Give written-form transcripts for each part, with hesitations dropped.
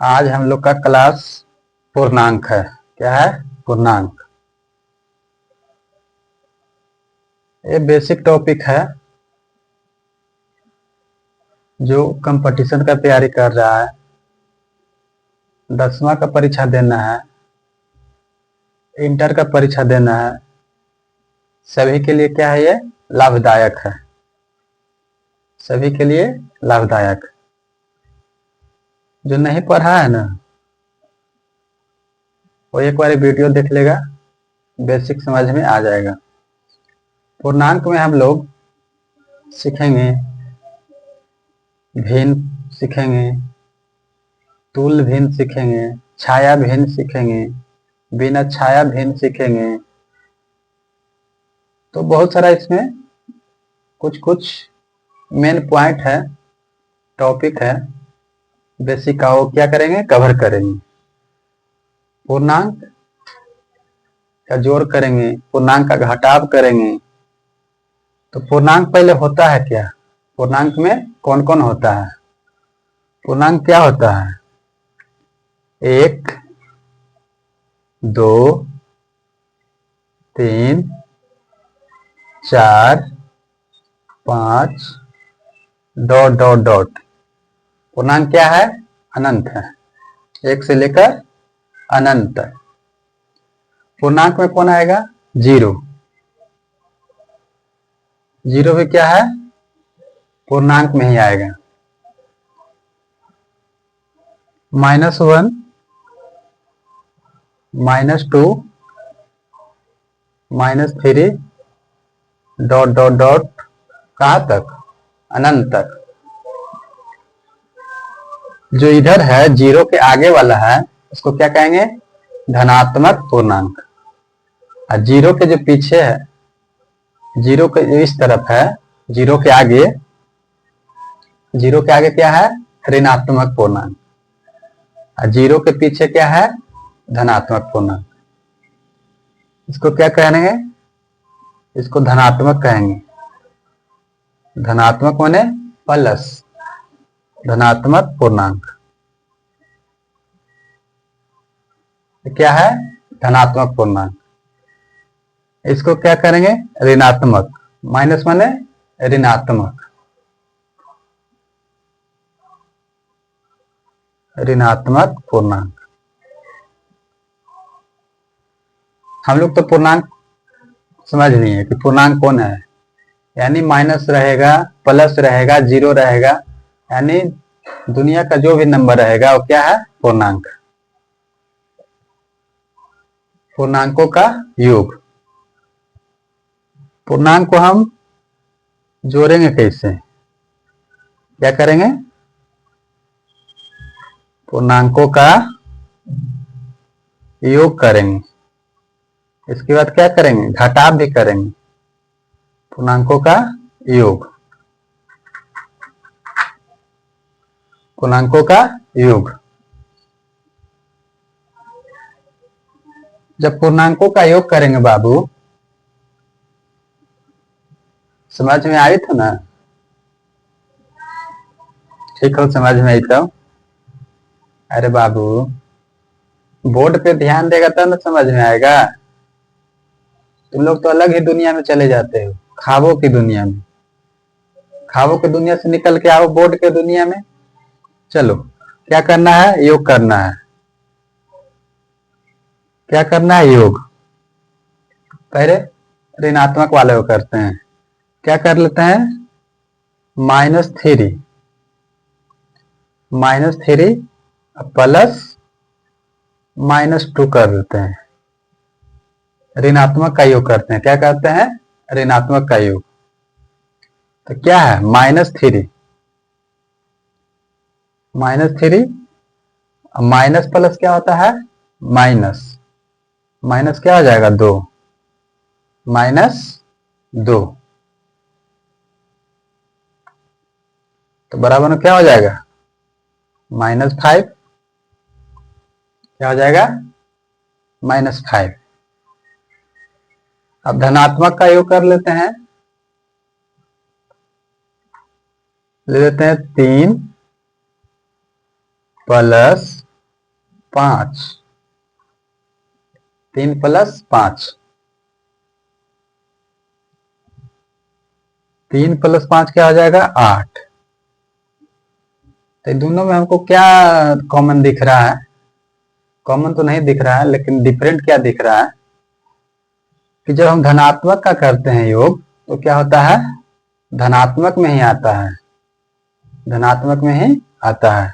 आज हम लोग का क्लास पूर्णांक है। क्या है? पूर्णांक। ये बेसिक टॉपिक है। जो कंपटीशन का तैयारी कर रहा है, 10वां का परीक्षा देना है, इंटर का परीक्षा देना है, सभी के लिए क्या है? ये लाभदायक है। सभी के लिए लाभदायक। जो नहीं पढ़ा है ना, वो एक बार वीडियो देख लेगा, बेसिक समझ में आ जाएगा। पूर्णांक में हम लोग सीखेंगे भिन्न, सीखेंगे तुल्य भिन्न, सीखेंगे छाया भिन्न, सीखेंगे बिना छाया भिन्न, सीखेंगे। तो बहुत सारा इसमें कुछ कुछ मेन पॉइंट है, टॉपिक है, बेसिक का। वो क्या करेंगे? कवर करेंगे। पूर्णांक का जोड़ करेंगे, पूर्णांक का घटाव करेंगे। तो पूर्णांक पहले होता है क्या? पूर्णांक में कौन कौन होता है? पूर्णांक क्या होता है? 1, 2, 3, 4, 5 डॉट डॉट डॉट। पूर्णांक क्या है? अनंत है, 1 से लेकर अनंत तक। पूर्णांक में कौन आएगा? 0। 0 भी क्या है? पूर्णांक में ही आएगा। -1, -2, -3 डॉट डॉट डॉट, कहां तक? अनंत तक। जो इधर है 0 के आगे वाला है, उसको क्या कहेंगे? धनात्मक पूर्णांक। और 0 के जो पीछे है, 0 के इस तरफ है, 0 के आगे, 0 के आगे क्या है? ऋणात्मक पूर्णांक। और 0 के पीछे क्या है? धनात्मक पूर्णांक। इसको क्या कहेंगे? इसको धनात्मक कहेंगे। धनात्मक माने प्लस, धनात्मक पूर्णांक। क्या है? धनात्मक पूर्णांक। इसको क्या करेंगे? ऋणात्मक। माइनस माने ऋणात्मक, ऋणात्मक पूर्णांक। हम लोग तो पूर्णांक समझ नहीं है कि पूर्णांक कौन है। यानी माइनस रहेगा, प्लस रहेगा, 0 रहेगा, यानी दुनिया का जो भी नंबर रहेगा वो क्या है? पूर्णांक। पूर्णांकों का योग। पूर्णांक को हम जोड़ेंगे कैसे? क्या करेंगे? पूर्णांकों का योग करेंगे। इसके बाद क्या करेंगे? घटाव भी करेंगे। पूर्णांकों का योग, पूर्णांकों का योग। जब पूर्णांकों का योग करेंगे बाबू, समझ में आई था ना? ठीक हो, समझ में आई तो? अरे बाबू, बोर्ड पे ध्यान देगा तब ना समझ में आएगा। तुम लोग तो अलग ही दुनिया में चले जाते हो, ख्वाबों की दुनिया में। ख्वाबों की दुनिया से निकल के आओ बोर्ड के दुनिया में। चलो, क्या करना है? योग करना है। क्या करना है? योग। पहले ऋणात्मक वाले को करते हैं। क्या कर लेते हैं? -3, -3 प्लस -2 कर देते हैं। ऋणात्मक का योग करते हैं। क्या करते हैं? ऋणात्मक का योग। तो क्या है? -3, -3 माइनस प्लस क्या होता है? माइनस। माइनस क्या हो जाएगा? 2, -2। तो बराबर में क्या हो जाएगा? -5। क्या हो जाएगा? -5। अब धनात्मक का योग कर लेते हैं। ले लेते हैं 3 प्लस 5, 3 + 5, 3 + 5 क्या हो जाएगा 8। तो दोनों में हमको क्या कॉमन दिख रहा है? कॉमन तो नहीं दिख रहा है, लेकिन डिफरेंट क्या दिख रहा है कि जब हम धनात्मक का करते हैं योग तो क्या होता है, धनात्मक में ही आता है, धनात्मक में ही आता है।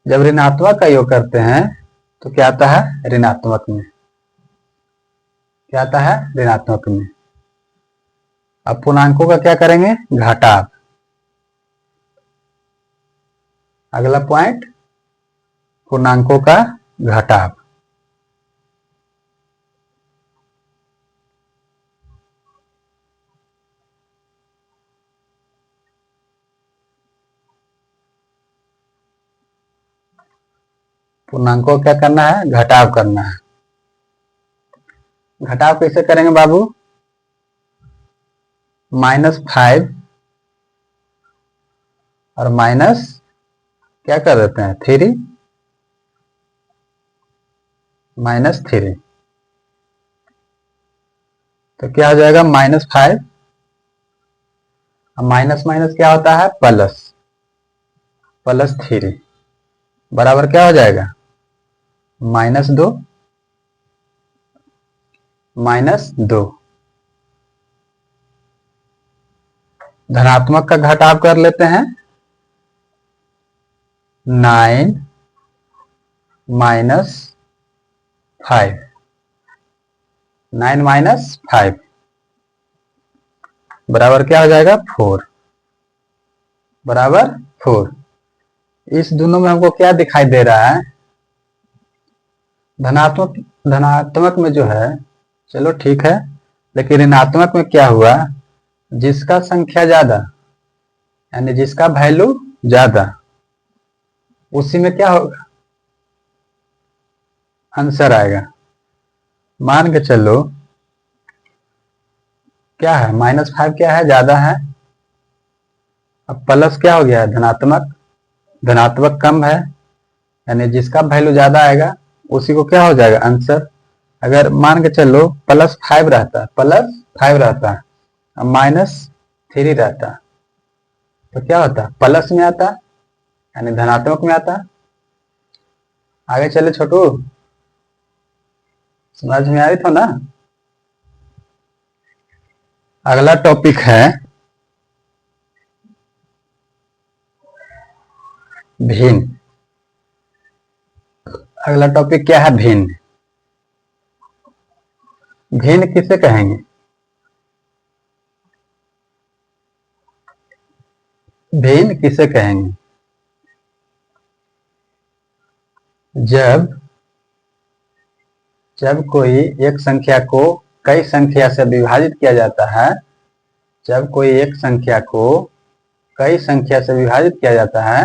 जब ऋणात्मक का योग करते हैं तो क्या आता है, ऋणात्मक में। क्या आता है, ऋणात्मक में। अब पूर्णांकों का क्या करेंगे, घटाव। अगला पॉइंट, पूर्णांकों का घटाव। पूर्णांकों क्या करना है, घटाव करना है। घटाव कैसे करेंगे बाबू, -5 और माइनस क्या कर देते हैं 3, -3। तो क्या हो जाएगा, -5 और माइनस माइनस क्या होता है, प्लस, +3 बराबर क्या हो जाएगा, -2, -2। धनात्मक का घटाव कर लेते हैं, 9 - 5, 9 - 5 बराबर क्या हो जाएगा, 4, बराबर 4। इस दोनों में हमको क्या दिखाई दे रहा है, धनात्मक, धनात्मक में जो है चलो ठीक है, लेकिन ऋणात्मक में क्या हुआ, जिसका संख्या ज्यादा यानी जिसका वैल्यू ज्यादा उसी में क्या होगा, आंसर आएगा। मान के चलो क्या है, -5 क्या है, ज्यादा है। अब प्लस क्या हो गया, धनात्मक, धनात्मक कम है, यानी जिसका वैल्यू ज्यादा आएगा उसी को क्या हो जाएगा, आंसर। अगर मान के चलो +5 रहता, +5 रहता और -3 रहता तो क्या होता, प्लस में आता, यानी धनात्मक में आता। आगे चले छोटू, समझ में आ रही था ना। अगला टॉपिक है भिन्न। अगला टॉपिक क्या है, भिन्न। भिन्न किसे कहेंगे, भिन्न किसे कहेंगे, जब कोई एक संख्या को कई संख्या से विभाजित किया जाता है, जब कोई एक संख्या को कई संख्या से विभाजित किया जाता है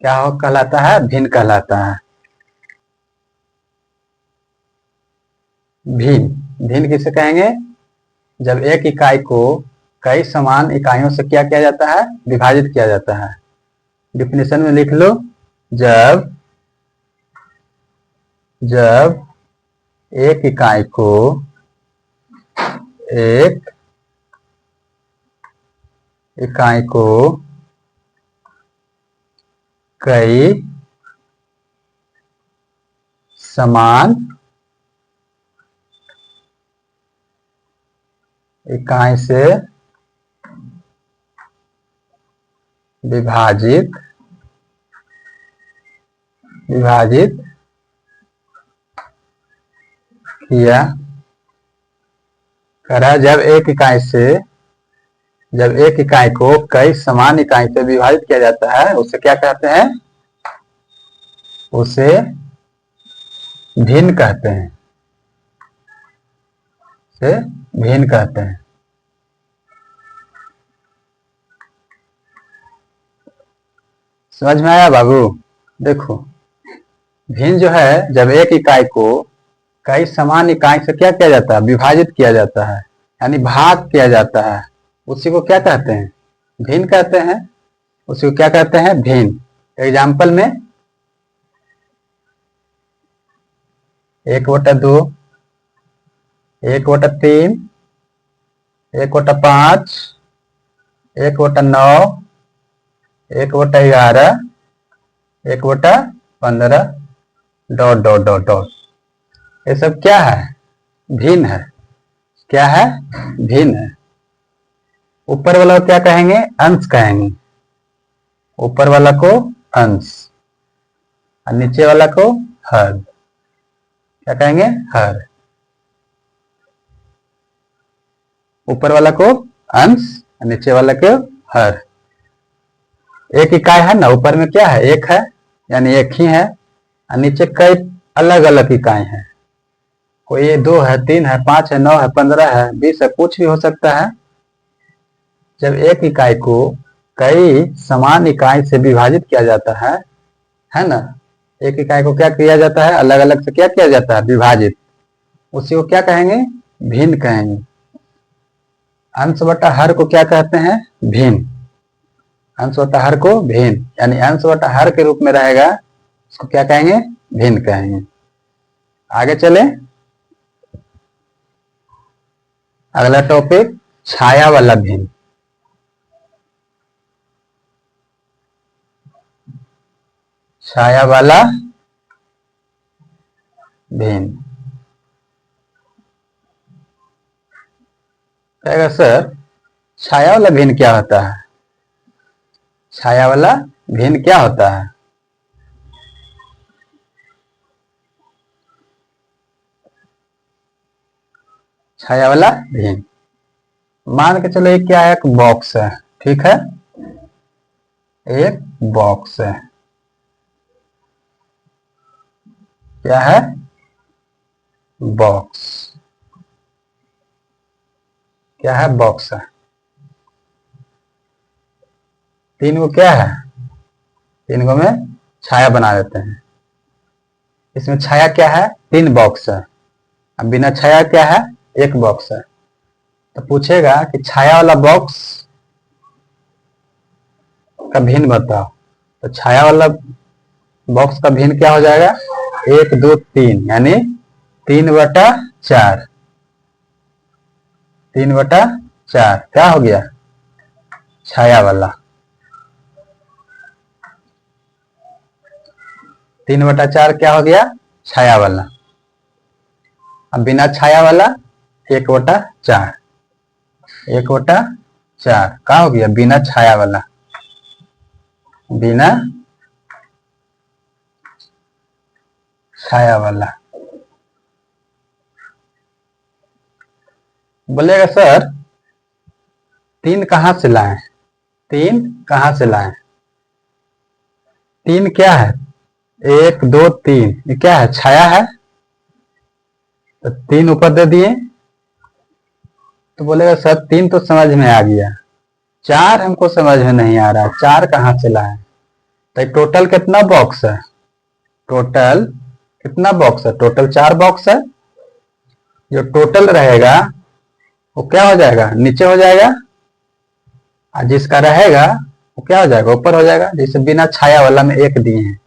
क्या हो कहलाता है, भिन्न कहलाता है। भिन्न, भिन्न किसे कहेंगे, जब एक इकाई को कई समान इकाइयों से क्या किया जाता है, विभाजित किया जाता है। डिफिनेशन में लिख लो, जब एक इकाई को कई समान इकाई से विभाजित किया करा, जब एक इकाई को कई समान इकाई से विभाजित किया जाता है उसे क्या कहते हैं, उसे भिन्न कहते हैं, उसे भिन्न कहते हैं। समझ में आया बाबू। देखो भिन्न जो है, जब एक इकाई को कई समान इकाई से क्या किया जाता है, विभाजित किया जाता है, यानी भाग किया जाता है, उसी को क्या कहते हैं, भिन्न कहते हैं। उसी को क्या कहते हैं, भिन्न। एग्जाम्पल में 1/2, 1/3, 1/5, 1/9, 1/11, 1/15, डॉट डॉट डॉट डॉट। ये सब क्या है? भिन्न है। क्या है? भिन्न है। ऊपर वाला को क्या कहेंगे? अंश कहेंगे। ऊपर वाला को अंश और नीचे वाला को हर। क्या कहेंगे? हर। ऊपर वाला को अंश और नीचे वाला को हर। एक इकाई है ना, ऊपर में क्या है? एक है, यानी एक ही है, और नीचे कई अलग अलग इकाई हैं। कोई 2 है, 3 है, 5 है, 9 है, 15 है, 20 है, कुछ भी हो सकता है। जब एक इकाई को कई समान इकाई से विभाजित किया जाता है ना, एक इकाई को क्या किया जाता है? अलग अलग से क्या किया जाता है? विभाजित। उसी को क्या कहेंगे? भिन्न कहेंगे। अंश बटा हर को क्या कहते हैं? भिन्न। अंश बटा हर को भिन्न, यानी अंश बटा हर के रूप में रहेगा, उसको क्या कहेंगे? भिन्न कहेंगे। आगे चले। अगला टॉपिक, छाया वाला भिन्न। छाया वाला भिन्न कहेगा सर, छाया वाला भिन्न क्या होता है? छाया वाला भिन्न क्या होता है? छाया वाला भिन्न, मान के चलो एक क्या है? एक बॉक्स है, ठीक है? एक बॉक्स है। क्या है? बॉक्स। क्या है? बॉक्स है। तीन को क्या है? तीन को में छाया बना देते हैं। इसमें छाया क्या है? 3 बॉक्स है। अब बिना छाया क्या है? 1 बॉक्स है। तो पूछेगा कि छाया वाला बॉक्स का भिन्न बताओ। तो छाया वाला बॉक्स का भिन्न क्या हो जाएगा? 1, 2, 3, यानी 3/4। 3/4 क्या हो गया? छाया वाला। 3/4 क्या हो गया? छाया वाला। अब बिना छाया वाला 1/4। 1/4 क्या हो गया? बिना छाया वाला। बिना छाया वाला। बोलेगा सर 3 कहां से लाएं? 3 कहां से लाएं? 3 क्या है? 1, 2, 3, ये क्या है? छाया है। तो 3 ऊपर दे दिए। तो बोलेगा सर 3 तो समझ में आ गया, 4 हमको समझ में नहीं आ रहा, 4 कहां से लाएं? तो टोटल कितना बॉक्स है? टोटल कितना बॉक्स है? टोटल 4 बॉक्स है। जो टोटल रहेगा वो क्या हो जाएगा? नीचे हो जाएगा, और जिसका रहेगा वो क्या हो जाएगा? ऊपर हो जाएगा। जैसे बिना छाया वाला में 1 दिए हैं,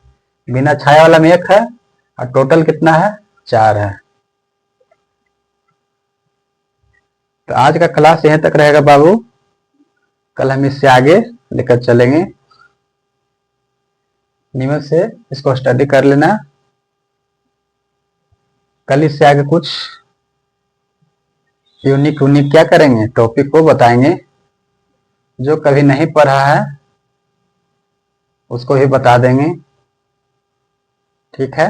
बिना छाया वाला में 1 है, और टोटल कितना है? 4 है। तो आज का क्लास यहीं तक रहेगा बाबू। कल हम इससे आगे लेकर चलेंगे। नियमित से इसको स्टडी कर लेना। कल इससे आगे कुछ यूनिक क्या करेंगे? टॉपिक को बताएंगे। जो कभी नहीं पढ़ा है उसको ही बता देंगे। ठीक है।